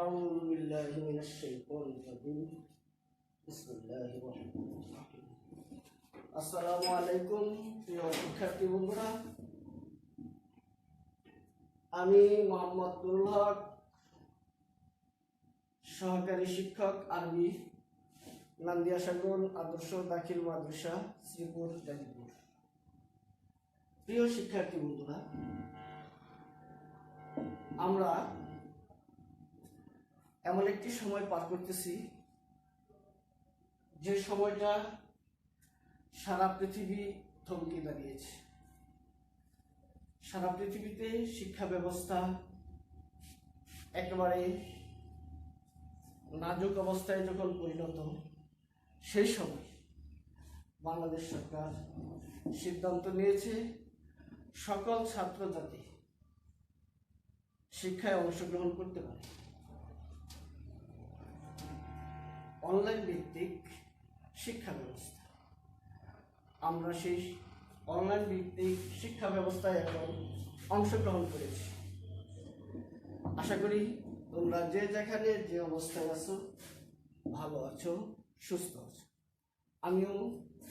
أعوذ بالله من الشيطان الرجيم بسم الله الرحمن الرحيم আসসালামু আলাইকুম প্রিয় শিক্ষার্থী বন্ধুরা, আমি মোহাম্মদ নুরুল হক, সহকারী শিক্ষক আরবি, নান্দিয়া সাগর আদর্শ দাখিল মাদ্রাসা, শ্রীপুর, গাজীপুর। প্রিয় শিক্ষার্থী বন্ধুরা, আমরা এমন একটি সময় পার করতেছি যে সময়টা সারা পৃথিবী থমকে দাঁড়িয়েছে। সারা পৃথিবীতে শিক্ষা ব্যবস্থা একেবারে নাজুক অবস্থায় যখন পরিণত, সেই সময় বাংলাদেশ সরকার সিদ্ধান্ত নিয়েছে সকল ছাত্র জাতি শিক্ষায় অংশগ্রহণ করতে পারে। অনলাইন ভিত্তিক শিক্ষা ব্যবস্থা, আমরা সেই অনলাইন ভিত্তিক শিক্ষা ব্যবস্থায় এখন অংশগ্রহণ করেছি। আশা করি তোমরা যে যেখানে যে অবস্থায় আছো ভালো আছো, সুস্থ আছো। আমিও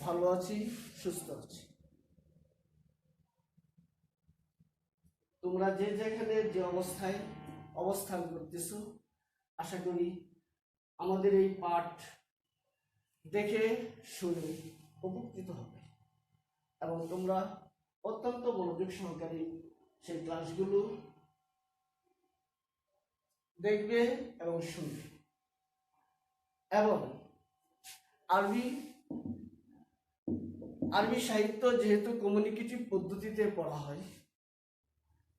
ভালো আছি, সুস্থ আছি। তোমরা যে যেখানে যে অবস্থায় অবস্থান করতেছো, আশা করি আমাদের এই পাঠ দেখে শুনে উপকৃত হবে এবং তোমরা অত্যন্ত মনোযোগ সহকারে সেই ক্লাসগুলো দেখবে এবং শুনবে। এবং আরবি সাহিত্য যেহেতু কমিউনিকেটিভ পদ্ধতিতে পড়া হয়,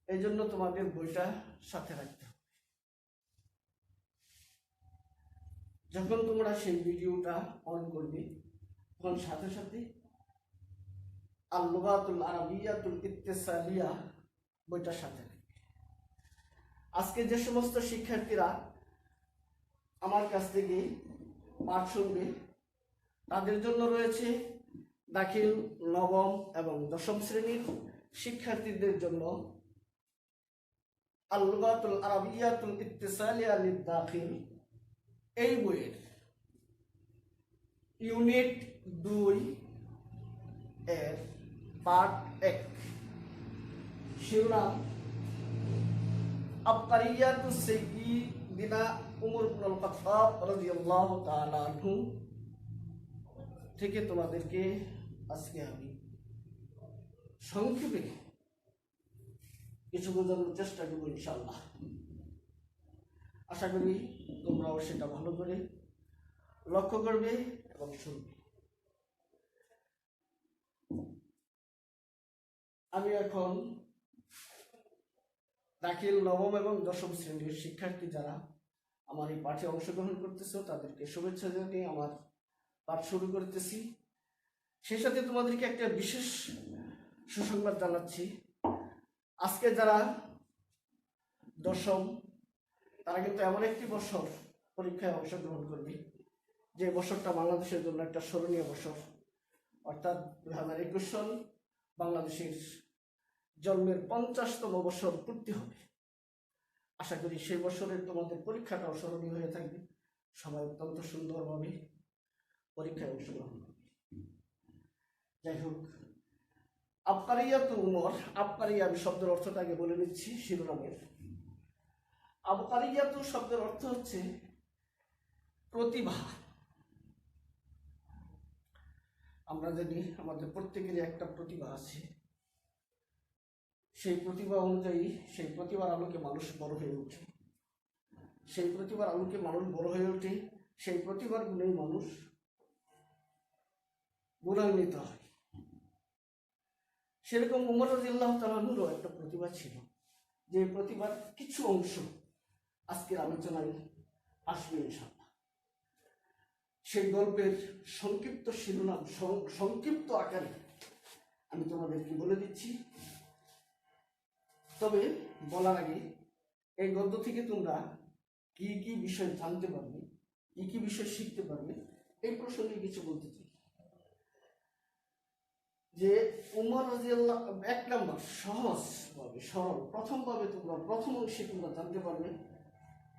এই জন্য তোমাদের বইটা সাথে রাখতে হবে। যখন তোমরা সেই ভিডিওটা অন করবে, তখন সাথে সাথে আল লুগাতুল আরাবিয়াতুল ইত্তিসালিয়া বইটার সাথে রাখবে। আজকে যে সমস্ত শিক্ষার্থীরা আমার কাছ থেকে পাঠ শুনবে, তাদের জন্য রয়েছে দাখিল নবম এবং দশম শ্রেণীর শিক্ষার্থীদের জন্য আল লুগাতুল আরাবিয়াতুল ইত্তিসালিয়া লিদ দাখিল, এই বইয়ের ইউনিট 2 এর পার্ট 1 শিরোনাম আবকারিয়াতুস সাইয়্যিদিনা উমর ইবনুল খাত্তাব রাদিয়াল্লাহু তাআলা আনহু থেকে তোমাদেরকে আজকে আমি সংক্ষেপে কিছু বোঝানোর চেষ্টা করব ইনশাআল্লাহ। আশা করি তোমরাও সেটা ভালো করে লক্ষ্য করবে এবং শুনবে। আমি এখন দাখিল নবম এবং দশম শ্রেণীর শিক্ষার্থী যারা আমার এই পাঠে অংশগ্রহণ করতেছ, তাদেরকে শুভেচ্ছা জানিয়ে আমার পাঠ শুরু করতেছি। সেই সাথে তোমাদেরকে একটা বিশেষ সুসংবাদ জানাচ্ছি। আজকে যারা দশম, তারা কিন্তু এমন একটি বছর পরীক্ষায় অংশগ্রহণ করবে যে বছরটা বাংলাদেশের জন্য একটা স্মরণীয় বছর, অর্থাৎ 2021 সাল বাংলাদেশের জন্মের 50তম বছর পূর্তি হবে। আশা করি সেই বছরের তোমাদের পরীক্ষাটাও স্মরণীয় হয়ে থাকবে। সবাই অত্যন্ত সুন্দরভাবে পরীক্ষায় অংশগ্রহণ করবে। যাই হোক, আবকারিয়াতু উমর, আবকারিয়া, আমি শব্দের অর্থটা আগে বলে নিচ্ছি শিরোনামের। আবকারিয়াতু শব্দের অর্থ হচ্ছে প্রতিভা। আমরা জানি আমাদের প্রত্যেকেরই একটা প্রতিভা আছে। সেই প্রতিভা অনুযায়ী সেই প্রতিভার আলোকে মানুষ বড় হয়ে ওঠে। সেই প্রতিভার আলোকে মানুষ বড় হয়ে ওঠে, সেই প্রতিভার গুণেই মানুষ গুণান্বিত হয়। সেরকম উমর রাদিয়াল্লাহু তাআলা আনহুরও একটা প্রতিভা ছিল, যে প্রতিভার কিছু অংশ আজকের আলোচনায় আসবে ইনশাআল্লাহ। সেই গল্পের সংক্ষিপ্ত শিরোনাম সংক্ষিপ্ত আকারে আমি তোমাদেরকে বলে দিচ্ছি। তবে বলার আগে এই গল্প থেকে তোমরা কি কি বিষয় জানতে পারবে, কি কি বিষয় শিখতে পারবে, এই প্রসঙ্গে কিছু বলতে চাই। যে উমর রাদিয়াল্লাহু, 1 নম্বর সহজভাবে সরল প্রথম অংশে তোমরা জানতে পারবে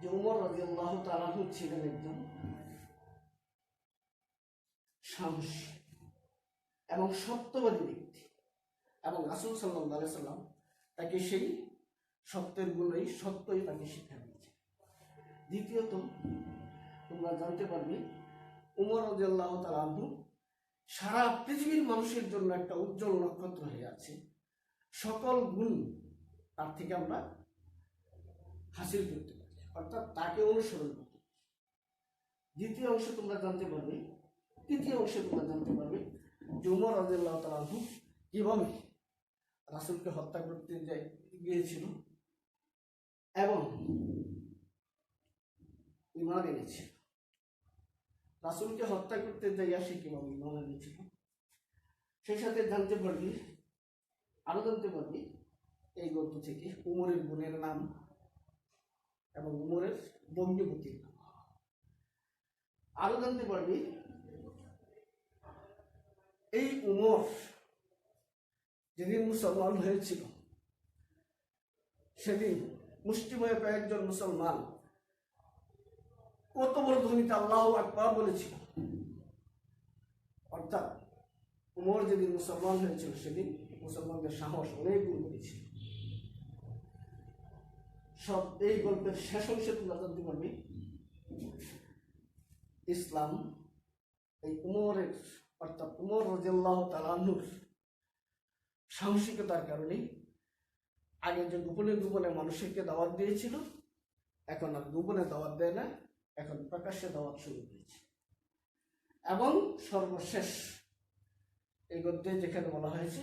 যে উমর রাদিয়াল্লাহু তাআলা আনহু ছিলেন একজন সাহসী এবং সত্যবাদী ব্যক্তি, এবং রাসূল সাল্লাল্লাহু আলাইহি সাল্লাম তাকে সেই সত্যই তাকে শিক্ষা দিয়েছে। দ্বিতীয়ত, তোমরা জানতে পারবে উমর রাদিয়াল্লাহু তাআলা আনহু সারা পৃথিবীর মানুষের জন্য একটা উজ্জ্বল নক্ষত্র হয়ে আছে। সকল গুণ তার থেকে আমরা হাসিল করতে পারি, অর্থাৎ তাকে অনুসরণ করতে পারি। তৃতীয় অংশে তোমরা জানতে পারবে যে উমর রাদিয়াল্লাহু তাআলা আনহু কিভাবে রাসূলকে হত্যা করতে গিয়েছিল এবং ঈমান এনেছিল। রাসূলকে হত্যা করতে যাইয়া সে কিভাবে ঈমান এনেছিল, সেই সাথে জানতে পারবি এই গল্প থেকে উমরের বোনের নাম এবং উমরের বঙ্গবতীর নাম। আরো জানতে পারবি এই উমর যেদিন মুসলমান হয়েছিল সেদিন মুষ্টিময় কয়েকজন মুসলমান কত বড় ধ্বনিতে আল্লাহু আকবার বলেছিল। অর্থাৎ উমর যেদিন মুসলমান হয়েছিল সেদিন মুসলমানদের সাহস অনেক গুণ করেছিল। সব এই গল্পের শেষ অংশে তোমরা জানতে পারবে ইসলাম এই উমরের অর্থাৎ উমর রাদিয়াল্লাহু তাআলা আনহুর সাহসিকতার কারণে আগে যে গোপনে মানুষকে দাওয়াত দিয়েছিল, এখন আর গোপনে দাওয়াত দেয় না, এখন প্রকাশ্যে দাওয়াত শুরু করেছে। এবং সর্বশেষ এই গদ্যে যেখানে বলা হয়েছে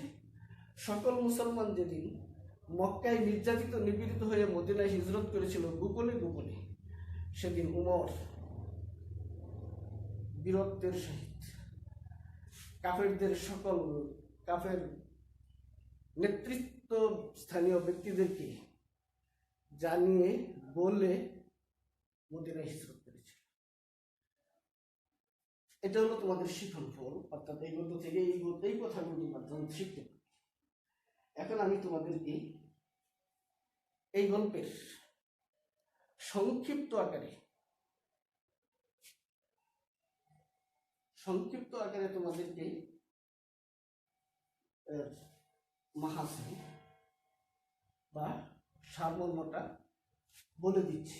সকল মুসলমান যেদিন মক্কায় নির্যাতিত নিপীড়িত হয়ে মদিনায় হিজরত করেছিল গোপনে, সেদিন উমর বীরত্বের সহিত কাফের নেতৃত্ব স্থানীয় ব্যক্তিদেরকে জানিয়ে বলে মদিনায় হিজরত করেছিল। এটা হলো তোমাদের শিখন ফল, অর্থাৎ এই গল্প থেকে এই কথাগুলি শিখতে পারি। এখন আমি তোমাদেরকে এই গল্পের সংক্ষিপ্ত আকারে তোমাদেরকে মাহাসিন বা সারমর্মটা বলে দিচ্ছি।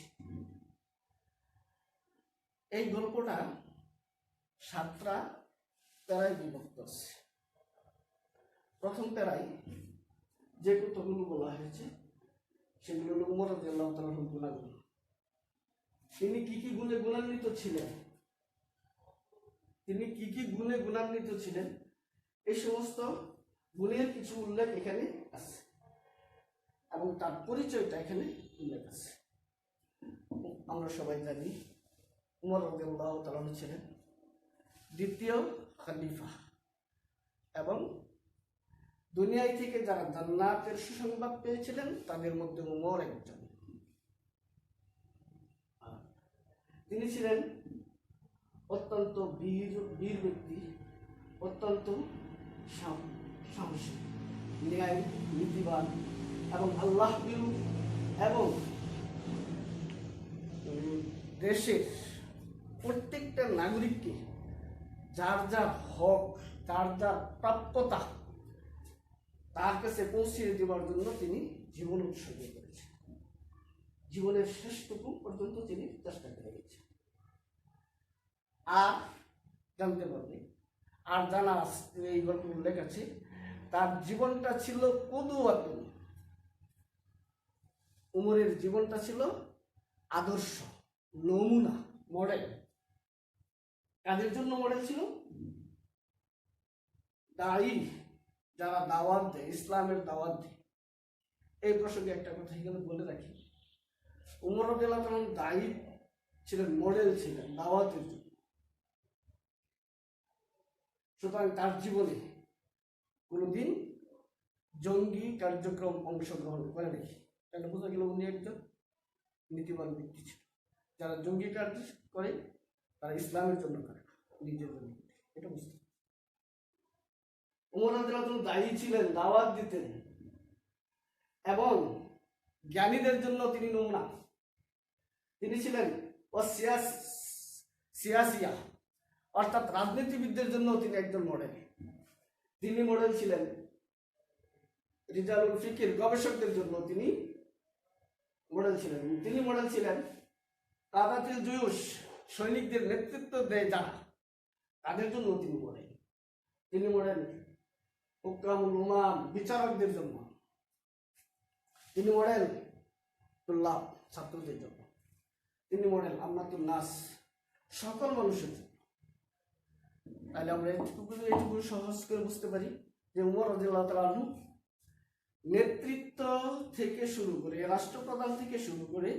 এই গল্পটা 7টা প্যারায় বিভক্ত আছে। প্রথম প্যারায় যে কথাগুলো বলা হয়েছে সেগুলো হলো উমর রাদিয়াল্লাহু তাআলা আনহুর গুণাগুণ। তিনি কি কি গুণে গুণান্বিত ছিলেন, এই সমস্ত গুণের কিছু উল্লেখ এখানে আছে এবং তার পরিচয়টা এখানে উল্লেখ আছে। আমরা সবাই জানি উমর রাদিয়াল্লাহু তাআলা আনহু ছিলেন দ্বিতীয় খলিফা এবং দুনিয়ায় থেকে যারা জান্নাতের সুসংবাদ পেয়েছিলেন তাদের মধ্যে উমর একজন। তিনি ছিলেন অত্যন্ত বীর ব্যক্তি, অত্যন্ত সাহসী, ন্যায় নীতিবান এবং আল্লাহ ভীরু, এবং দেশের প্রত্যেকটা নাগরিককে যার যার হক, যার যার প্রাপ্যতা তার কাছে পৌঁছিয়ে দেওয়ার জন্য তিনি জীবন উৎসর্গ করেছেন। জীবনের শেষটুকু পর্যন্ত তিনি চেষ্টা করে গেছেন। আর জানতে পারবে, আর জানা এই গল্প উল্লেখ আছে, তার জীবনটা ছিল কুদওয়াতুন। উমরের জীবনটা ছিল আদর্শ, নমুনা, মডেল। কাদের জন্য মডেল ছিল? দায়ী যারা দাওয়াত দেয়, ইসলামের দাওয়াত দেয়। এই প্রসঙ্গে একটা কথা এখানে বলে রাখি, উমর রাদিয়াল্লাহু তাআলা দায়ী ছিলেন, মডেল ছিলেন দাওয়াতের জন্য। সুতরাং তার জীবনে কোনোদিন জঙ্গি কার্যক্রম অংশগ্রহণ করে নাকি, তাহলে বোঝা গেল উনি একজন নীতিবান ব্যক্তি ছিল। যারা জঙ্গি কার্য করে তারা ইসলামের জন্য করে, নিজের জন্য। এটা বুঝতে উমর রাদিয়াল্লাহু তাআলা দায়ী ছিলেন, দাওয়াত দিতেন এবং জ্ঞানীদের জন্য তিনি নমুনা। তিনি ছিলেন সিয়াসিয়া, অর্থাৎ রাজনীতিবিদদের জন্য তিনি একজন মডেল। তিনি মডেল ছিলেন রিজালুল ফিকির গবেষকদের জন্য, তিনি মডেল ছিলেন। তিনি মডেল ছিলেন কাদাতিল জুয়ুশ, সৈনিকদের নেতৃত্ব দেয় যারা, তাদের জন্য তিনি মডেল। তিনি মডেল হুকামুল উমাম, বিচারকদের জন্য। তিনি মডেল তুল্লাব, ছাত্রদের জন্য। তিনি মডেল আম্মাতুন নাস, সকল মানুষের জন্য। তাহলে আমরা এইটুকু সহজ করে বুঝতে পারি যে উমর রাদিয়াল্লাহু তাআলা আনহু নেতৃত্ব থেকে শুরু করে, রাষ্ট্রপ্রধান থেকে শুরু করে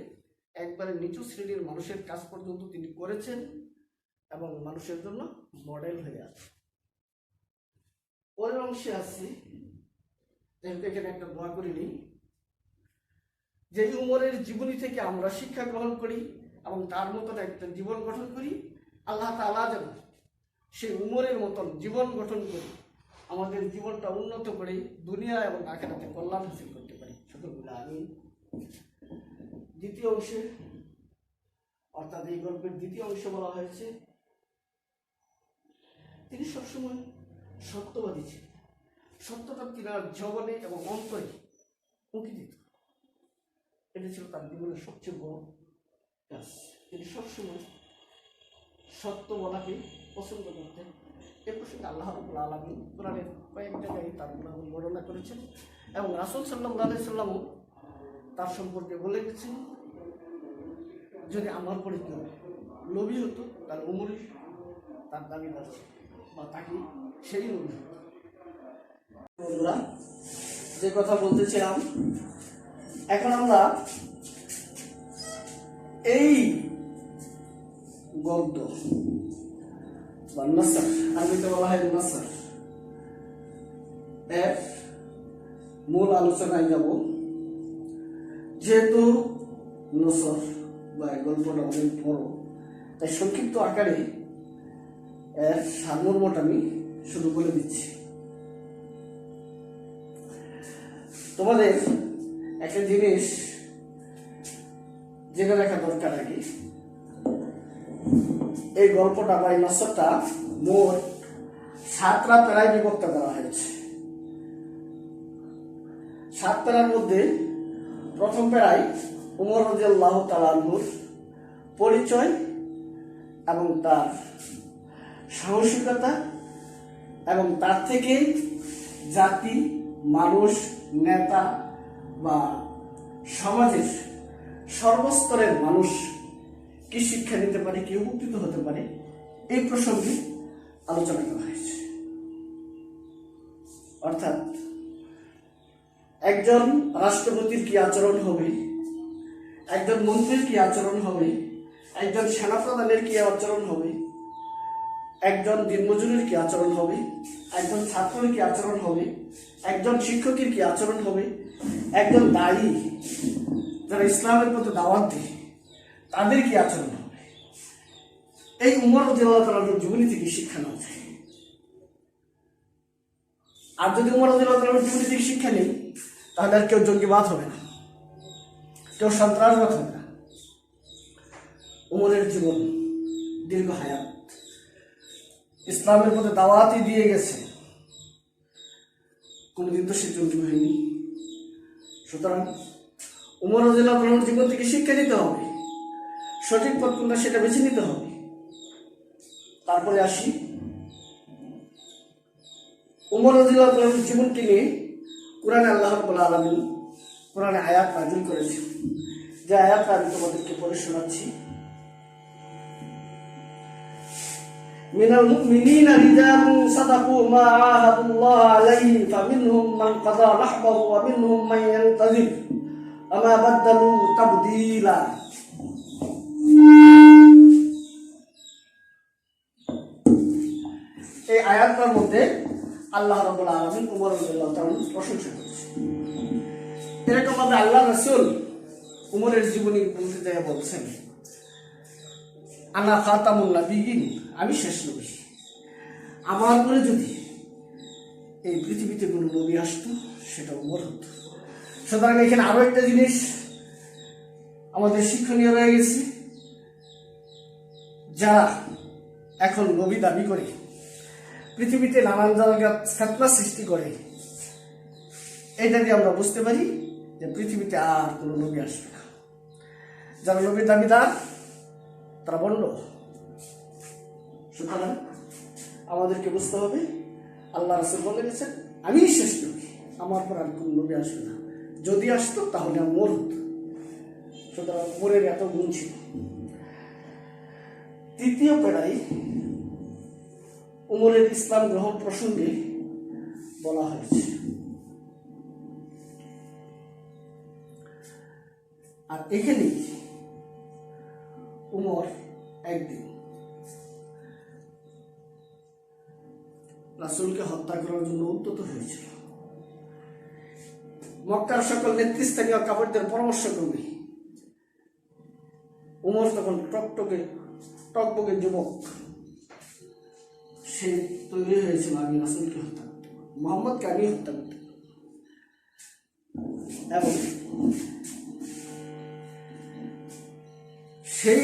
একবারে নিচু শ্রেণীর মানুষের কাজ পর্যন্ত তিনি করেছেন এবং মানুষের জন্য মডেল হয়ে আছে। পরের অংশে আসছি, যেহেতু এখানে একটা দোয়া করে নিই, যে উমরের জীবনী থেকে আমরা শিক্ষা গ্রহণ করি এবং তার মতন একটা জীবন গঠন করি। আল্লাহ তাআলা যেন সেই উমরের মতন জীবন গঠন করি, আমাদের জীবনটা উন্নত করে দুনিয়া এবং আখিরাতে কল্যাণ হাসিল করতে পারি। সকলগুলো আমিন। দ্বিতীয় অংশে, অর্থাৎ এই গল্পের দ্বিতীয় অংশে বলা হয়েছে তিনি সবসময় সত্যবাদী ছিলেন। সত্যটা তিনার জবনে এবং অন্তরে উঁকি দিত। এটা ছিল তার জীবনের সবচেয়ে বড় কাজ। তিনি সবসময় সত্য বলাকে পছন্দ করতেন। এ প্রসঙ্গে আল্লাহ রাব্বুল আলামিন কোরআনের কয়েক জায়গায় তার গুণাগুণ বর্ণনা করেছেন এবং রাসূল সাল্লাল্লাহু আলাইহি সাল্লামও তার সম্পর্কে বলে গেছেন, যদি আমার পরে কেউ নবী হতো তার উমরই তার দাবিদার ছিল, বা তাকে সেই নবী। বন্ধুরা, যে কথা বলতেছিলাম, এখন আমরা এই গদ্য বা নাসর, আরবিতে বলা হয় নাসর, এর মূল আলোচনায় যাব। যেহেতু নসর বা গল্পটা অনেক বড়, তাই সংক্ষিপ্ত আকারে এর সারমর্মটা আমি শুরু করে দিচ্ছি। তোমাদের একটা জিনিস জেনে রাখা দরকার আগে, এই গল্পটা বা এই নসরটা মোট 7টা প্যারায় বিভক্ত করা হয়েছে। 7 প্যারার মধ্যে প্রথম প্যারায় উমর রাদিয়াল্লাহু তাআলা আনহুর পরিচয় এবং তার সাহসিকতা এবং তার থেকে জাতি, মানুষ, নেতা বা সমাজের সর্বস্তরের মানুষ কি শিক্ষা নিতে পারে, কি উপকৃত হতে পারে, এই প্রসঙ্গে আলোচনা করা হয়েছে। অর্থাৎ একজন রাষ্ট্রপতির কি আচরণ হবে, একজন মন্ত্রীর কি আচরণ হবে, একজন সেনাপ্রধানের কি আচরণ হবে, একজন দিনমজুরের কি আচরণ হবে, একজন ছাত্রের কি আচরণ হবে, একজন শিক্ষকের কি আচরণ হবে, একজন দায়ী যারা ইসলামের প্রতি দাওয়াত দেয় তাদের কি আচরণ হবে, এই উমর রাদিয়াল্লাহু তাআলার জীবনী থেকে শিক্ষা নেওয়া যায়। আর যদি উমর রাদিয়াল্লাহু তাআলার জীবনী থেকে শিক্ষা নেই, তাহলে আর কেউ জঙ্গিবাদ হবে না, কেউ সন্ত্রাসবাদ হবে না। উমরের জীবন দীর্ঘ হায়াত, ইসলামের প্রতি দাওয়াতই দিয়ে গেছে, কোনদিন তো সে জঙ্গি হয়নি। সুতরাং উমর রাদিয়াল্লাহু তাআলার জীবন থেকে শিক্ষা নিতে হবে, সঠিক পথ কোনটা সেটা বেছে নিতে হবে। তারপরে আসি, উমর রাদিয়াল্লাহু তাআলার জীবনকে নিয়ে কোরআনে আল্লাহ রাব্বুল আলামিন কোরআনে আয়াত নাযিল করেছেন, যে আয়াতটা আমি তোমাদেরকে পড়ে শোনাচ্ছি। মিনাল মুমিনিনা রিজালুন সাদাকু মা আহাদুল্লাহ আলাইহি ফামিনহুম মান কাযা নাহবাহু ওয়া মিনহুম মান ইয়ানতাযির আমা বাদদালু তাবদীলা। এই আয়াতটার মধ্যে আল্লাহ রাব্বুল আলামিন উমর রাদিয়াল্লাহু তাআলার প্রশংসা করেছেন। এরকম ভাবে আল্লাহ রাসূল উমরের জীবনী বলতে যায় বলছেন, আনা খাতামুন নাবিয়িন, আমি শেষ নবী, আমার পরে যদি এই পৃথিবীতে কোনো নবী আসতো সেটা উমর হতো। সুতরাং এখানে আরো একটা জিনিস আমাদের শিক্ষণীয় রয়ে গেছে। যারা এখন নবী দাবি করে পৃথিবীতে নানান জায়গায় ফিতনা সৃষ্টি করে, এটা দিয়ে আমরা বুঝতে পারি যে পৃথিবীতে আর কোনো নবী আসবে না। যারা নবীর দাবিদার তারা বলল। সুতরাং আমাদেরকে বুঝতে হবে, আল্লাহ রাসূল বলে গেছেন আমি শেষ নবী, আমার পর আর কোনো নবী আসবে না। যদি আসতো তাহলে আমি মরত। সুতরাং উমরের এত গুণ ছিল। তৃতীয় পেরাই উমরের ইসলাম গ্রহণ প্রসঙ্গে বলা হয়েছে। আর এখানে উমর একদিন রাসূলকে হত্যা করার জন্য উদ্যত হয়েছিল। মক্কার সকল নেতৃস্থানীয় কাফেরদের পরামর্শ ক্রমে উমর তখন টকবকে যুবক, সে তৈরি হয়েছিল আমি রাসূলকে হত্যা করতে, মুহাম্মদকে আমি হত্যা করতে। এবং সেই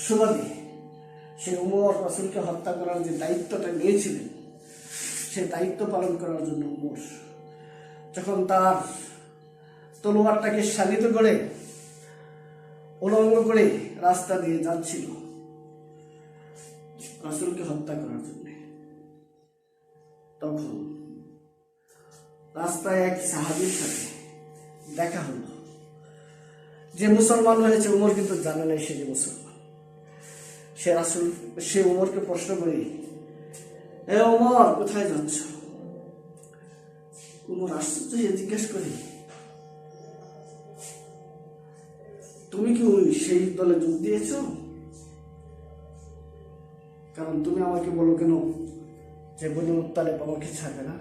সুবাদে সে উমর রাসূলকে হত্যা করার যে দায়িত্বটা নিয়েছিলেন, সেই দায়িত্ব পালন করার জন্য উমর যখন তার তলোয়ারটাকে শালিত করে উলঙ্গ করে রাস্তা দিয়ে যাচ্ছিল রাসূলকে হত্যা করার জন্য, তখন রাস্তায় এক সাহাবীর সাথে দেখা হলো। যে মুসলমান হয়েছে উমর কিন্তু জানে নাই সে যে মুসলমান। সে উমরকে প্রশ্ন করে, এ উমর কোথায় যাচ্ছ? উমর আশ্চর্য হয়ে জিজ্ঞেস করে, তুমি কি সেই দলে যোগ দিয়েছ? কারণ তুমি আমাকে বলো কেন যে বনি মুত্তালিব আমাকে ছাড়বে না?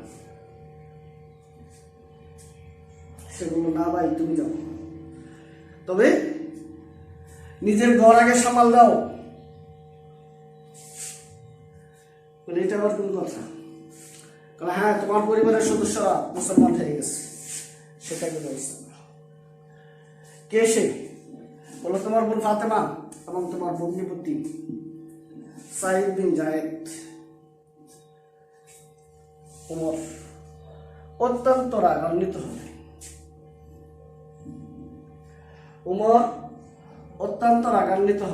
সে বলল, না ভাই তুমি যাও, তবে নিজের ঘর আগে সামাল দাও। এটা আবার কোন কথা? হ্যাঁ, তোমার পরিবারের সদস্যরা মুসলমান হয়ে গেছে, সেটাকে ব্যবস্থা করো। কে সে? বলো তোমার বোন ফাতেমা এবং তোমার ভগ্নিপতি সাঈদ বিন যায়েদ। উমর অত্যন্ত রাগান্বিত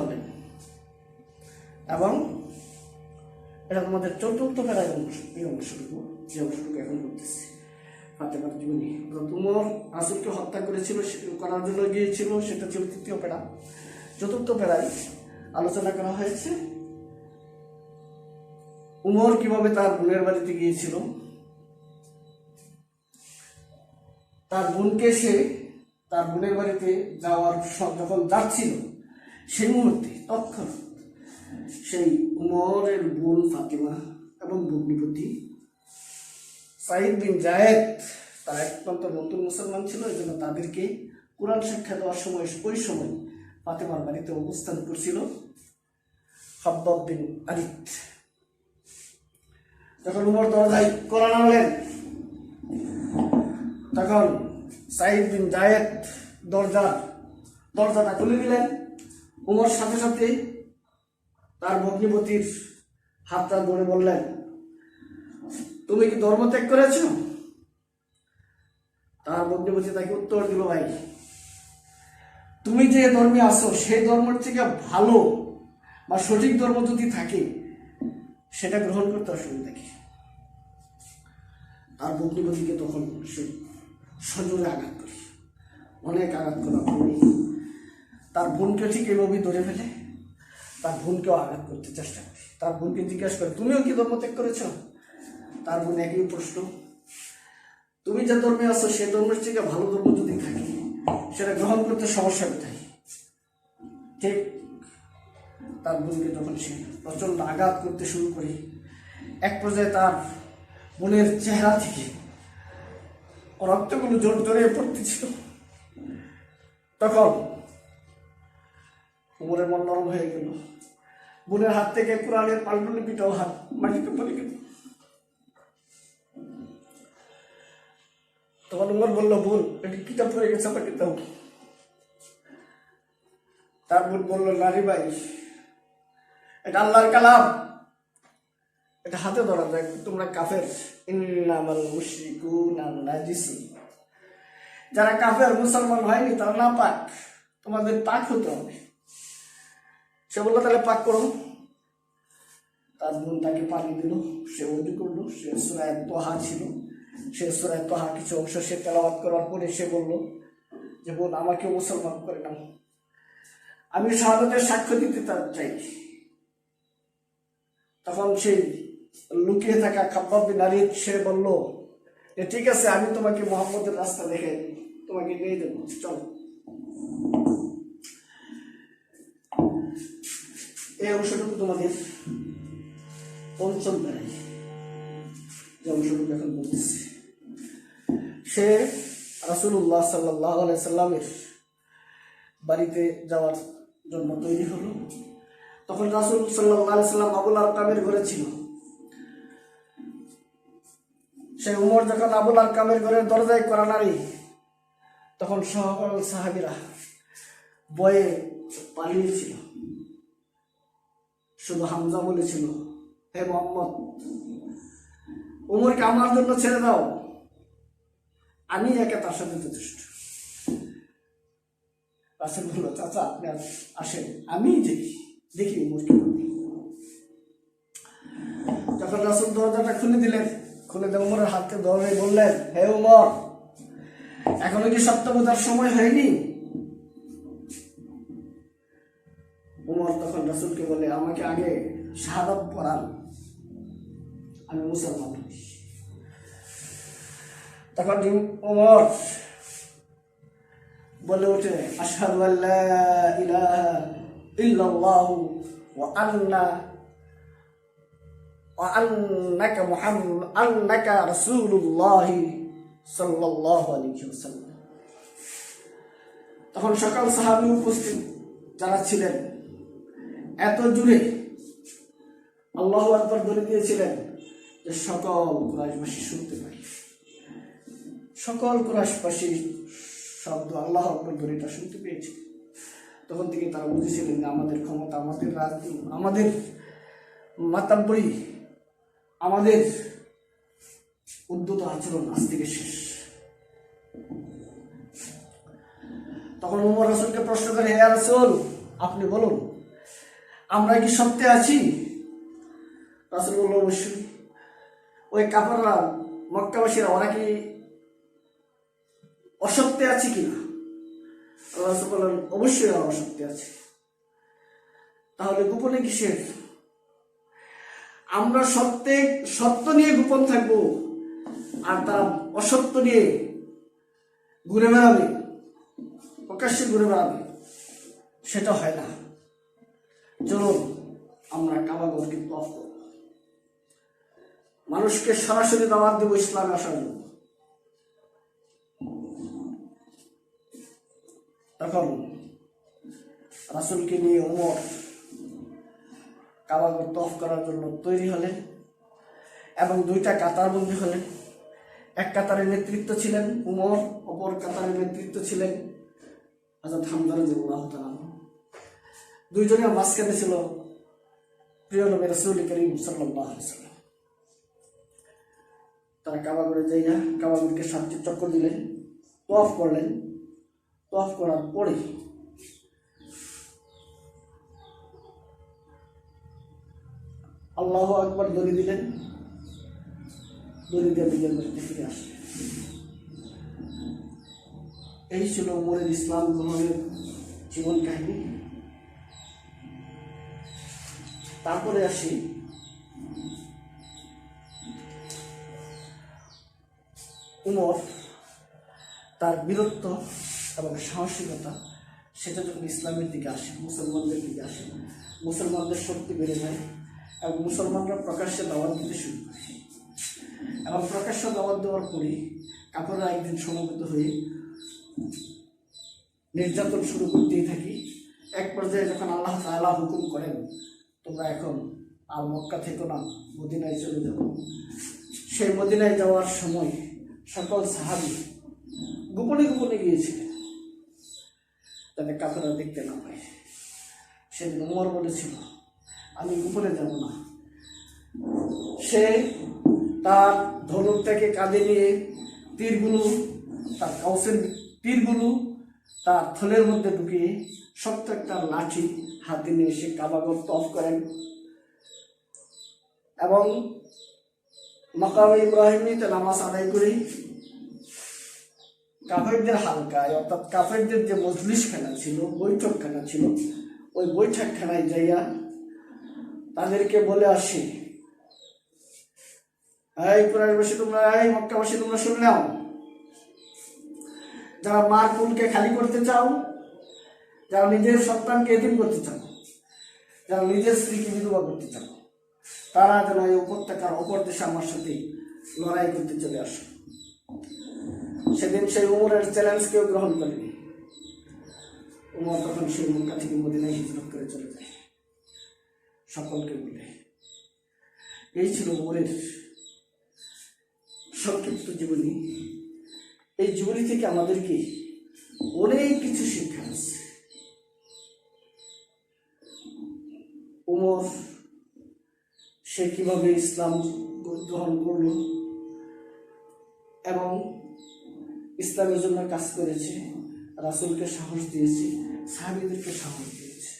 হলেন। এবং এটা তোমাদের চতুর্থ প্যারায় এই অংশটুকু, যে অংশটুকু এখন করতেছি ফাতেমার জীবনী। উমর রাসূলকে হত্যা করার জন্য গিয়েছিল, সেটা ছিল তৃতীয় প্যারা। চতুর্থ প্যারায় আলোচনা করা হয়েছে উমর কিভাবে তার বোনের বাড়িতে গিয়েছিল। তার বোনকে সে তার বোনের বাড়িতে যখন যাচ্ছিল, সেই মুহূর্তে তৎক্ষণাৎ সেই উমরের বোন ফাতেমা এবং ভগ্নিপতি সাঈদ বিন যায়েদ, তারা অত্যন্ত নতুন মুসলমান ছিল, এই জন্য তাদেরকে কোরআন শিক্ষা দেওয়ার সময় ওই সময় ফাতেমার বাড়িতে অবস্থান করছিল খাব্বাব বিন আরিত। যখন উমর দরজায় কোরআন আনলেন, তখন সাঈদ বিন যায়েদ দরজাটা খুলে দিলেন। উমর সাথে সাথে তার ভগ্নিপতির হাতটা ধরে বললেন, তুমি কি ধর্ম ত্যাগ করেছ? তার ভগ্নিপতি তাকে উত্তর দিল, ভাই তুমি যে ধর্মে আছো সেই ধর্মের থেকে ভালো বা সঠিক ধর্ম যদি থাকে সেটা গ্রহণ করতে অসুবিধা কি? তার ভগ্নিপতিকে তখন সে সজোরে আঘাত করে, অনেক আঘাত করার পরে তার বোনকে ঠিক এভাবেই ধরে ফেলে তার বোনকেও আঘাত করতে চেষ্টা করে। তার বোনকে জিজ্ঞাসা করে, তুমিও কি ধর্ম ত্যাগ করেছ? তার বোন একই প্রশ্ন, তুমি যে ধর্মে আছো সে ধর্মের থেকে ভালো ধর্ম যদি থাকে সেটা গ্রহণ করতে সমস্যা কোথায়? ঠিক তার বোনকে যখন সে প্রচন্ড আঘাত করতে শুরু করে, এক পর্যায়ে তার বোনের চেহারা থেকে রক্তগুলো জড়িয়ে পড়তেছিল। তখন উমরের মন নরম হয়ে গেল। বোনের হাত থেকে কোরআনের পাণ্ডুলিপিটাও হাত মাটিতে পড়ে গেল। তখন উমর বলল, বোন, একটি কিতাব পড়ে গেছে, আমাকে দাও। তারপর বললো, নারী ভাই, এটা আল্লাহর কালাম, এটা হাতে ধরা যায়, তোমরা কাফের। ইন্নামাল মুশরিকুনা নাজিসুন, যারা কাফের মুসলমান হয়নি তারা নাপাক, তোমাদের পাক হতে হবে। সে বললো, তাহলে পাক করো। তার বোন তাকে পানি দিল, সে ওযু করলো। সে সূরা তোহা ছিল, সে সূরা তোহা কিছু অংশ সে তেলাওয়াত করার পরে সে বলল যে, বোন, আমাকে মুসলমান করে নাও, আমি শাহাদাতের সাক্ষ্য দিতে চাই। তখন সেই লুকিয়ে থাকা খাব্বাব বিন আরিদ সে বলল যে, ঠিক আছে, আমি তোমাকে মুহাম্মদের রাস্তা দেখাই, তোমাকে নিয়ে দেবো, চলো। এই অংশটুকু তোমাদের পঞ্চম বেলায় যে অংশটুকু এখন বলতেছি, সে রাসূলুল্লাহ সাল্লাল্লাহু আলাইহি সাল্লামের বাড়িতে যাওয়ার জন্য তৈরি হলো। তখন রাসূল সাল্লাল্লাহু আলাইহি সাল্লাম আবুল আরকামের ঘরে ছিল। সে উমর যখন আবুল আরকামের ঘরের দরজায় কড়া নাড়ি, তখন সকল সাহাবীরা ভয়ে পালিয়েছিল। শুধু হামজা বলেছিল, হে মুহাম্মদ, উমরকে আমার জন্য ছেড়ে দাও, আমি একা তার সাথে যথেষ্ট। রাসূল বলল, চাচা, আপনি আসেন, আমি দেখি উমরকে। যখন রাসূল দরজাটা খুলে দিলেন, খুলে দিয়ে উমরের হাতকে ধরে বললেন, হে উমর, এখনো কি সত্য বোঝার সময় হয়নি? উমর তখন রাসূলকে বলে, আমাকে আগে শাহাদাত পড়ান, আমি মুসলমান হই। তখন উমর বলে ওঠে, আশহাদু আল্লা ইলাহা ইল্লাল্লাহু ওয়া আন্নাকা রাসূলুল্লাহ সাল্লাল্লাহু আলাইহি ওয়াসাল্লাম। তখন সকল সাহাবী উপস্থিত যারা ছিলেন এত জোরে আল্লাহু আকবার বলে দিয়েছিলেন যে সকল কুরাইশবাসী শুনতে পায়। সকল কুরাইশবাসী শব্দ আল্লাহু আকবার বলে এটা শুনতে পেয়েছে। তখন থেকে তারা বুঝেছিলেন যে আমাদের ক্ষমতা, আমাদের রাজনীতি, আমাদের মাতাব্বরি, আমাদের উদ্যত আচরণ আজ থেকে শেষ। তখন উমর রাসূলকে প্রশ্ন করে, হে রাসূল, আপনি বলুন, আমরা কি সত্যে আছি? রাসূল বলল, অবশ্যই। ওই কাফেররা, মক্কাবাসীরা, ওরা কি অসত্যে আছে কিনা? রাসূল বললেন, অবশ্যই ওরা অসত্যে আছে। তাহলে গোপনে কিসের? আমরা সত্য নিয়ে গোপন থাকবো, আর তারা অসত্য নিয়ে ঘুরে বেড়াবে, প্রকাশ্যে ঘুরে বেড়াবে, সেটা হয় না। চলুন আমরা কাবাগরকে তওয়াফ করব, মানুষকে সরাসরি দাওয়াত দেব ইসলামে আসার জন্য। তখন রাসূলকে নিয়ে ওমর কাবাগর তওয়াফ করার জন্য তৈরি হলেন এবং দুইটা কাতারবন্দী হলেন। এক কাতারের নেতৃত্ব ছিলেন উমর, অপর কাতারের নেতৃত্ব ছিলেন হযরত হামজা রাদিয়াল্লাহু তাআলা। দুইজনের মাঝখানে ছিল প্রিয় নবী রাসূল করিম সাল্লাল্লাহু আলাইহি ওয়াসাল্লাম। তারা কাবাগরে যাইয়া কাবাগরকে 7টি চক্কর দিলেন, তওয়াফ করলেন। তওয়াফ করার পরে আল্লাহু আকবার দড়ি দিলেন, দড়ি দিয়ে নিজের বাড়িতে ফিরে আসলেন। এই ছিল উমরের ইসলাম গ্রহণের জীবন কাহিনী। তারপরে আসি উমর তার বীরত্ব এবং সাহসিকতা, সেটা যখন ইসলামের দিকে আসে, মুসলমানদের দিকে আসে, মুসলমানদের শক্তি বেড়ে যায় এবং মুসলমানরা প্রকাশ্যে দাওয়াত দিতে শুরু করে। এবং প্রকাশ্য দাওয়াত দেওয়ার পরে কাফেররা একদিন সমবেত হয়ে নির্যাতন শুরু করতেই থাকি। এক পর্যায়ে যখন আল্লাহ তাআলা হুকুম করেন, তোমরা এখন আর মক্কা থেকে না, মদিনায় চলে যাও, সেই মদিনায় যাওয়ার সময় সকল সাহাবী গোপনে গোপনে গিয়েছিলেন যাতে কাফেররা দেখতে না পায়। সেদিন উমর বলেছিল, আমি উপরে যাব না। সে তার ধনুকটাকে কাঁধে নিয়ে তীরগুলো, তার কাউসের তীরগুলো তার থলের মধ্যে ঢুকিয়ে শক্ত একটা লাঠি হাতে নিয়ে সে কাবাগর তফ করেন এবং মাকামে ইব্রাহিমীতে নামাজ আদায় করে কাফেরদের হালকায়, অর্থাৎ কাফেরদের যে মজলিসখানা ছিল, বৈঠকখানা ছিল, ওই বৈঠকখানায় যাইয়া তাদেরকে বলে আসি, এই কুরাইশবাসী তোমরা, এই মক্কাবাসী তোমরা শুনে নাও, যারা মার কুলকে খালি করতে চাও, যারা নিজের সন্তানকে এতিম করতে চাও, যারা নিজের স্ত্রীকে বিধবা করতে চাও, তারা যেন এই উপত্যকার অপর দেশে আমার সাথে লড়াই করতে চলে আসো। সেদিন সেই উমরের চ্যালেঞ্জ কেউ গ্রহণ করেনি। উমর তখন সেই মক্কা থেকে মদিনায় হিজরত করে চলে যায় সকলকে বলে। এই ছিল উমরের সংক্ষিপ্ত জীবনী। এই জীবনী থেকে আমাদেরকে অনেক কিছু শিক্ষা আছে। উমর সে কিভাবে ইসলাম গ্রহণ করল এবং ইসলামের জন্য কাজ করেছে, রাসূলকে সাহস দিয়েছে, সাহাবীদেরকে সাহস দিয়েছে।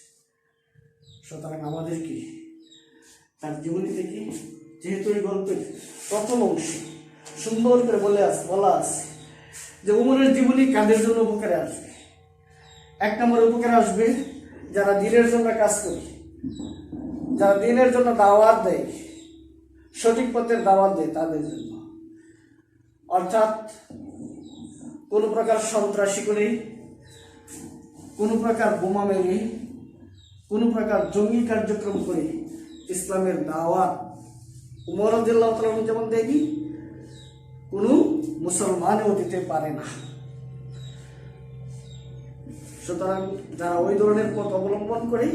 সুতরাং আমাদেরকে তার জীবনী থেকে, যেহেতু এই গল্পের প্রথম অংশে সুন্দর করে বলা আছে যে উমরের জীবনী কাদের জন্য উপকারে আসবে। এক নম্বরে উপকারে আসবে যারা দ্বীনের জন্য কাজ করে, যারা দ্বীনের জন্য দাওয়াত দেয়, সঠিক পথের দাওয়াত দেয়, তাদের জন্য। অর্থাৎ কোনো প্রকার সন্ত্রাসী করে, কোনো প্রকার বোমা মেরে, কোনো প্রকার জঙ্গি কার্যক্রম করে ইসলামের দাওয়াত উমর রাদিয়াল্লাহু তাআলা যেমন দেয়নি, কোনো মুসলমানও দিতে পারে না। সুতরাং যারা ওই ধরনের পথ অবলম্বন করে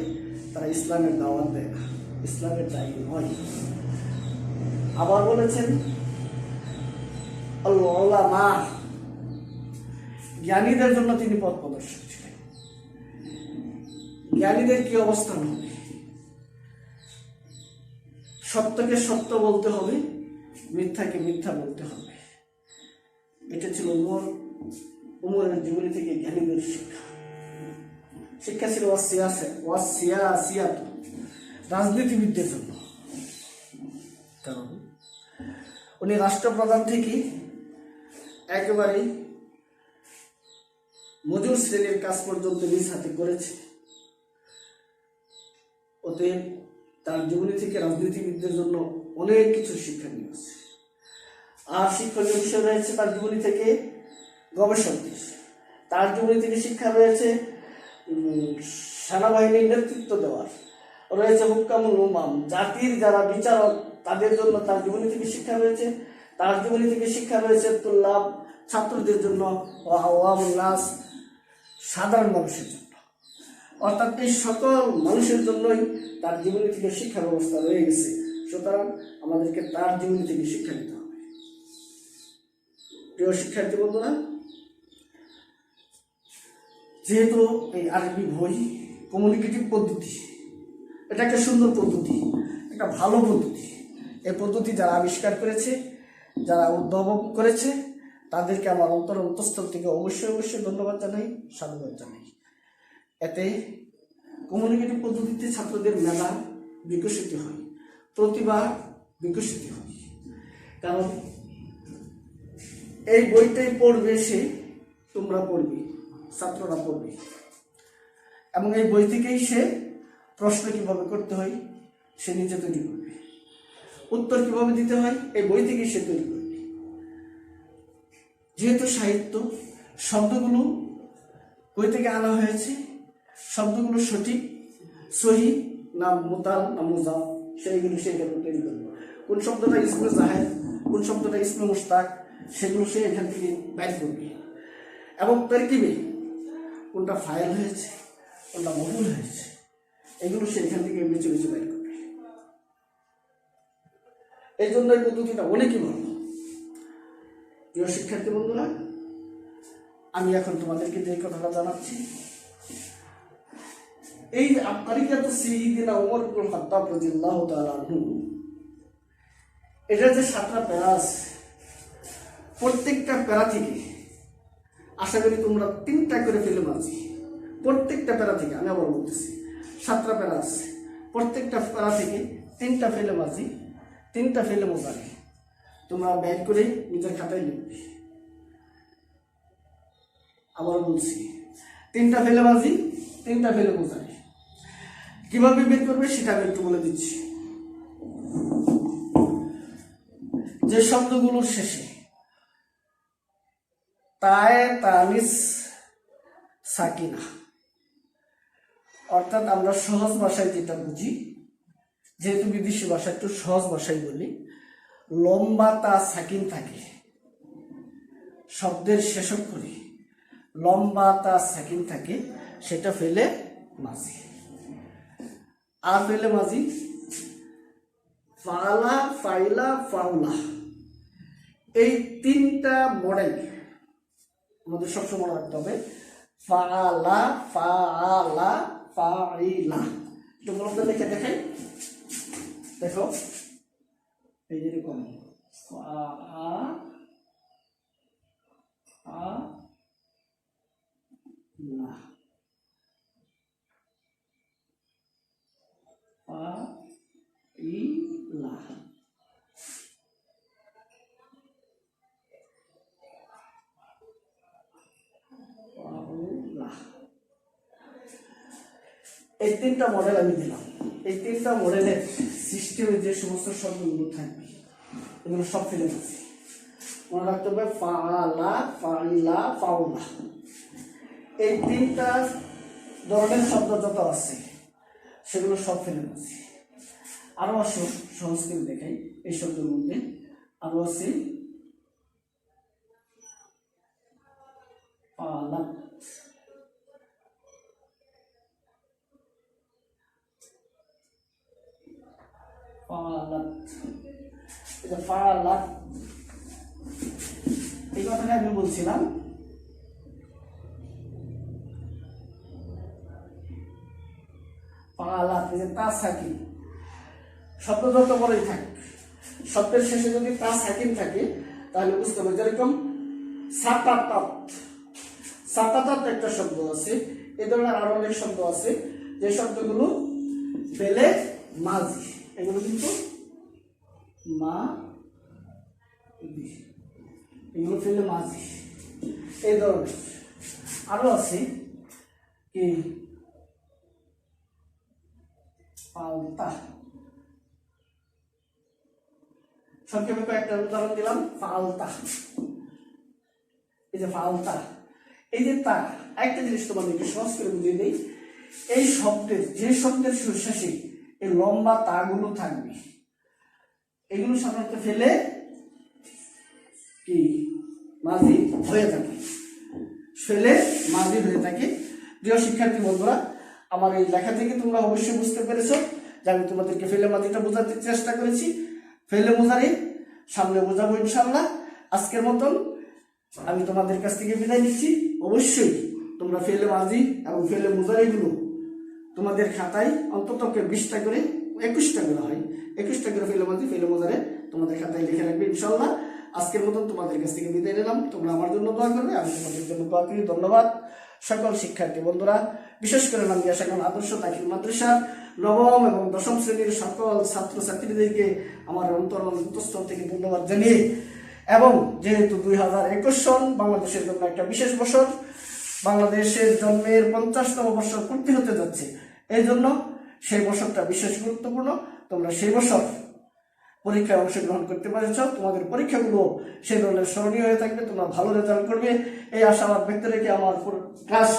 তারা ইসলামের দাওয়াত দেয় না, ইসলামের দায়ী নয়। আবার বলেছেন আল উলামা, জ্ঞানীদের জন্য তিনি পথ প্রদর্শক ছিলেন। জ্ঞানীদের কি অবস্থান হবে? সত্যকে সত্য বলতে হবে, মিথ্যাকে মিথ্যা বলতে হবে। এটা ছিল উমরের জীবনী থেকে জ্ঞানীদের শিক্ষা। শিক্ষা ছিল ওয়াসিয়াসিয়াত, রাজনীতিবিদদের জন্য। কারণ উনি রাষ্ট্রপ্রধান থেকে একেবারে মজুর শ্রেণীর কাজ পর্যন্ত নিজ হাতে করেছে। অতএব তার জীবনী থেকে রাজনীতিবিদদের জন্য অনেক কিছু শিক্ষণীয় আছে। আর শিক্ষণীয় বিষয় রয়েছে তার জীবনী থেকে গবেষকদের, তার জীবনী থেকে শিক্ষা রয়েছে সেনাবাহিনীর নেতৃত্ব দেওয়ার, রয়েছে হুক্কামুল উমাম, জাতির যারা বিচারক তাদের জন্য তার জীবনী থেকে শিক্ষা রয়েছে। তার জীবনী থেকে শিক্ষা রয়েছে তুল্লাব, ছাত্রদের জন্য, আওয়ামুন নাস, সাধারণ মানুষের জন্য। অর্থাৎ এই সকল মানুষের জন্যই তার জীবনী থেকে শিক্ষা ব্যবস্থা রয়ে গেছে। সুতরাং আমাদেরকে তার জীবনী থেকে শিক্ষা নিতে হবে। প্রিয় শিক্ষার্থী বন্ধুরা, যেহেতু এই আরবি বই কমিউনিকেটিভ পদ্ধতি, এটা একটা সুন্দর পদ্ধতি, একটা ভালো পদ্ধতি। এই পদ্ধতি যারা আবিষ্কার করেছে, যারা উদ্ভাবন করেছে, তাদেরকে আমার অন্তঃস্থল থেকে অবশ্যই ধন্যবাদ জানাই, সাধুবাদ জানাই। এতে কমিউনিকেটিভ পদ্ধতিতে ছাত্রদের মেধা বিকশিত হয়, প্রতিভা বিকশিত হয়। কারণ এই বইটাই পড়বে সে, তোমরা পড়বে, ছাত্ররা পড়বে, এবং এই বই থেকেই সে প্রশ্ন কিভাবে করতে হয় সে নিজে তৈরি করবে, উত্তর কিভাবে দিতে হয় এই বই থেকেই সে তৈরি করবে। যেহেতু সাহিত্য, শব্দগুলো বই থেকে আনা হয়েছে, শব্দগুলো সঠিক, সহি না মুতাল না মুজাফ, সেইগুলো সে তৈরি করবে। কোন শব্দটা ইসমে জাহের, কোন শব্দটা ইসমে মুশতাক, সেগুলো সে এখান থেকে বাইর করবে। এবং তারকিবে কোনটা ফাইল হয়েছে, কোনটা মফুল হয়েছে, এগুলো সে এখান থেকে বেছে বাইর করবে। এই জন্য এই পদ্ধতিটা অনেকই ভালো। প্রিয় শিক্ষার্থী বন্ধুরা, আমি এখন তোমাদেরকে যে কথাটা জানাচ্ছি, এই তারিকাতু সাইয়্যিদিনা ওমর ইবনুল খাত্তাব রাদিয়াল্লাহু তাআলা আনহু, এটা যে 7টা প্যারা আছে, প্রত্যেকটা প্যারা থেকে আশা করি তোমরা 3টা করে ফেলে মাঝি। প্রত্যেকটা প্যারা থেকে, আমি আবার বলতেছি 7টা প্যারা আছে, প্রত্যেকটা প্যারা থেকে 3টা ফেলে মাঝি, 3টা ফেলে মোজারি তোমরা বের করে নিজের খাতায় লিখবে। আবার বলছি 3টা ফেলে মাঝি, 3টা ফেলে মোজারি। কিভাবে বের করবে সেটা আমি একটু বলে দিচ্ছি। যে শব্দগুলোর শেষে তায়ে তানিস সাকিনা, অর্থাৎ আমরা সহজ ভাষায় যেটা বুঝি, যেহেতু বিদেশি ভাষা একটু সহজ ভাষায় বলি, লম্বা তা সাকিন থাকে শব্দের শেষক করে, লম্বা তা সাকিন থাকে, সেটা ফেলে মাঝি। আর ফেলে মাঝি ফালা, ফাইলা, ফাউলা, এই 3টা মডেল আমাদের সবসময় মনে রাখতে হবে। ফালা, ফালা, ফাইলা, একটু বলতে লিখে দেখাই, দেখো এই যেরকম এই 3টা মডেল আমি দিলাম। এই 3টা মডেলের সিস্টেমে যে সমস্ত শব্দগুলো থাকবে এগুলো সব ফেলে গেছে, মনে রাখতে হবে। ফালা, ফাইলা, ফাউলা, এই 3টা ধরনের শব্দ যত আছে সেগুলো সব ফেলে গেছে। আরো আসো সহজ করে দেখাই, এই শব্দের মধ্যে আরো আছে ফালা, এই কথাটা আমি বলছিলাম। শব্দ যত বড়ই থাকে, শব্দের শেষে যদি তা সাকিন থাকে তাহলে বুঝতে হবে। যেরকম সাতাতাত, সাতাতাত একটা শব্দ আছে, এই ধরনের আরো অনেক শব্দ আছে যে শব্দগুলো ফেলে মাঝি, এগুলো কিন্তু মা, এগুলো ফেলে মাঝি। এই ধরনের আরো আছে কি পাল্টা, সংক্ষেপে কয়েকটা উদাহরণ দিলাম। পাল্টা, এই যে পাল্টা, এই যে তা, একটা জিনিস তোমাদেরকে সহজ করে বুঝিয়ে দেই। এই শব্দের, যে শব্দের শেষে এই লম্বা তাগুলো থাকবে, এগুলো সাধারণত ফেলে কি মাঝি হয়ে থাকে, ফেলে মাঝি হয়ে থাকে। প্রিয় শিক্ষার্থী বন্ধুরা, আমার এই লেখা থেকে তোমরা অবশ্যই বুঝতে পেরেছো যে আমি তোমাদেরকে ফেলে মাঝিটা বোঝাতে চেষ্টা করেছি। ফেলে মোজারি সামনে বোঝাবো ইনশাআল্লাহ। আজকের মতন আমি তোমাদের কাছ থেকে বিদায় নিচ্ছি। অবশ্যই তোমরা ফেলে মাঝি এবং ফেলে মোজারিগুলো তোমাদের খাতায় অন্তত 20টা করে, 21টা করে হয়, 21টা করে ফেলে মাঝি ফেলে মোজারে তোমাদের খাতায় লিখে রাখবে ইনশাআল্লাহ। আজকের মতন তোমাদের কাছ থেকে বিদায় নিলাম। তোমরা আমার জন্য দোয়া করবে, আমি তোমাদের জন্য দোয়া করি। ধন্যবাদ সকল শিক্ষার্থী বন্ধুরা, বিশেষ করে নান্দিয়া শাখান আদর্শ দাখিল মাদ্রাসার নবম এবং দশম শ্রেণীর সকল ছাত্রছাত্রীদেরকে আমার অন্তঃস্থল থেকে ধন্যবাদ জানিয়ে, এবং যেহেতু 2021 সন বাংলাদেশের জন্য একটা বিশেষ বছর, বাংলাদেশের জন্মের 50তম বছর পূর্তি হতে যাচ্ছে, এই জন্য সেই বছরটা বিশেষ গুরুত্বপূর্ণ। তোমরা সেই বছর পরীক্ষায় অংশগ্রহণ করতে পেরেছ, তোমাদের পরীক্ষাগুলো সেই ধরনের স্মরণীয় হয়ে থাকবে, তোমরা ভালো রেজাল্ট করবে, এই আশাবাদ ব্যক্ত রেখে আমার ক্লাস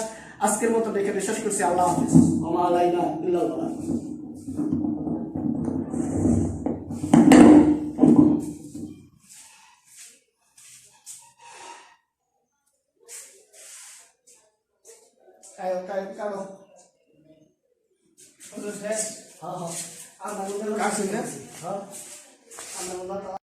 আজকের মতো দেখে শেষ করছি। আল্লাহ হাফেজ। ওমা আলাইনা ইল্লাল বালাগ। কারো হ্যাঁ হ্যাঁ, আমরা